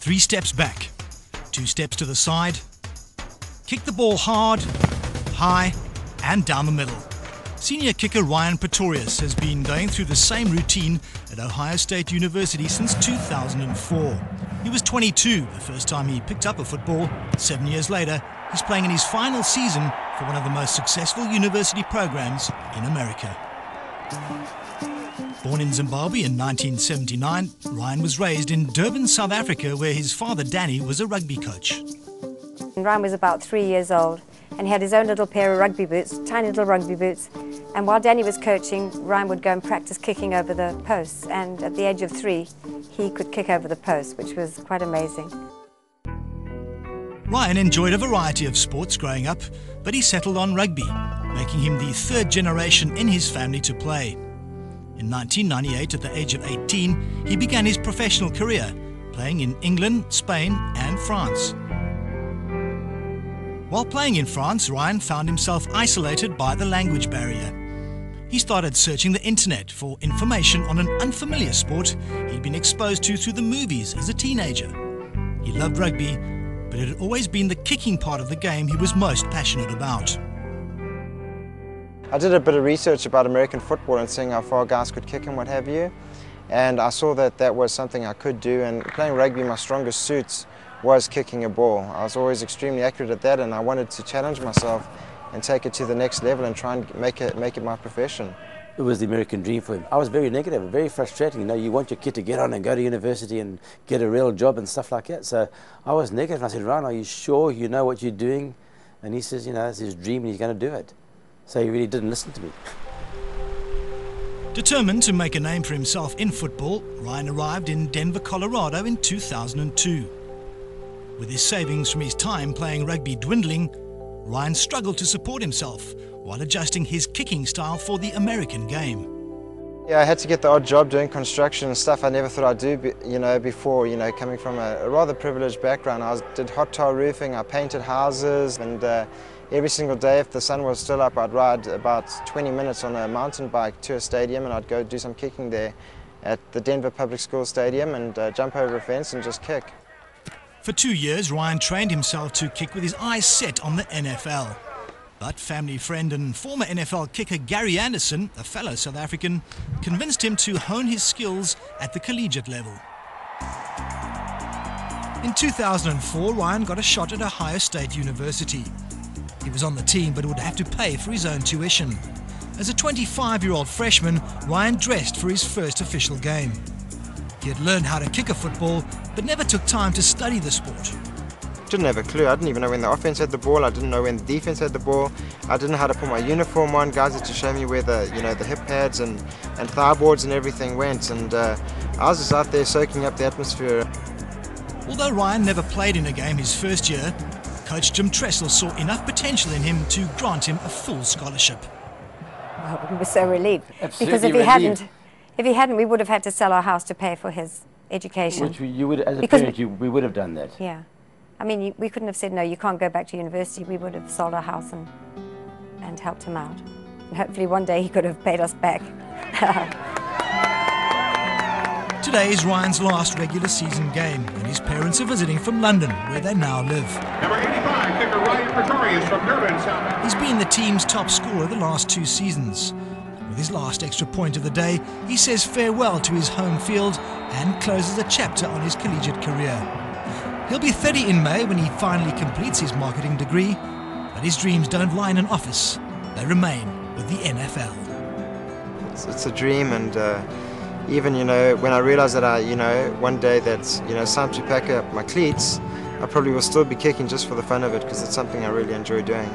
3 steps back, 2 steps to the side, kick the ball hard, high and down the middle. Senior kicker Ryan Pretorius has been going through the same routine at Ohio State University since 2004. He was 22 the first time he picked up a football. 7 years later, he's playing in his final season for one of the most successful university programs in America. Born in Zimbabwe in 1979, Ryan was raised in Durban, South Africa, where his father Danny was a rugby coach. Ryan was about 3 years old and he had his own little pair of rugby boots, tiny little rugby boots. And while Danny was coaching, Ryan would go and practice kicking over the posts. And at the age of 3, he could kick over the post, which was quite amazing. Ryan enjoyed a variety of sports growing up, but he settled on rugby, making him the 3rd generation in his family to play. In 1998, at the age of 18, he began his professional career, playing in England, Spain and France. While playing in France, Ryan found himself isolated by the language barrier. He started searching the internet for information on an unfamiliar sport he'd been exposed to through the movies as a teenager. He loved rugby, but it had always been the kicking part of the game he was most passionate about. I did a bit of research about American football and seeing how far guys could kick and what have you, and I saw that that was something I could do, and playing rugby, my strongest suits was kicking a ball. I was always extremely accurate at that, and I wanted to challenge myself and take it to the next level and try and make it my profession. It was the American dream for him. I was very negative, very frustrating. You know, you want your kid to get on and go to university and get a real job and stuff like that. So I was negative, and I said, Ryan, are you sure you know what you're doing? And he says, you know, it's his dream and he's going to do it. So he really didn't listen to me. Determined to make a name for himself in football, Ryan arrived in Denver, Colorado in 2002. With his savings from his time playing rugby dwindling, Ryan struggled to support himself while adjusting his kicking style for the American game. Yeah, I had to get the odd job doing construction and stuff I never thought I'd do, before, coming from a rather privileged background. I did hot tile roofing, I painted houses, and every single day, if the sun was still up, I'd ride about 20 minutes on a mountain bike to a stadium, and I'd go do some kicking there at the Denver Public School Stadium and jump over a fence and just kick. For 2 years, Ryan trained himself to kick with his eyes set on the NFL. But family friend and former NFL kicker Gary Anderson, a fellow South African, convinced him to hone his skills at the collegiate level. In 2004, Ryan got a shot at Ohio State University. He was on the team but would have to pay for his own tuition. As a 25-year-old freshman, Ryan dressed for his first official game. He had learned how to kick a football, but never took time to study the sport. Didn't have a clue. I didn't even know when the offense had the ball. I didn't know when the defense had the ball. I didn't know how to put my uniform on. Guys had to show me where the hip pads and thigh boards and everything went. And I was just out there soaking up the atmosphere. Although Ryan never played in a game his first year, Coach Jim Tressel saw enough potential in him to grant him a full scholarship. Well, we were so relieved. Absolutely because if he hadn't, we would have had to sell our house to pay for his education. Which you would, as a parent, we would have done that. Yeah. I mean, we couldn't have said, no, you can't go back to university. We would have sold our house and helped him out. And hopefully one day he could have paid us back. Today is Ryan's last regular season game, and his parents are visiting from London, where they now live. Number 85, kicker Ryan Pretorius from Durban, South Africa. He's been the team's top scorer the last 2 seasons. With his last extra point of the day, he says farewell to his home field and closes a chapter on his collegiate career. He'll be 30 in May when he finally completes his marketing degree, but his dreams don't lie in an office. They remain with the NFL. It's a dream, and even when I realize that one day that's it's time to pack up my cleats, I probably will still be kicking just for the fun of it, because it's something I really enjoy doing.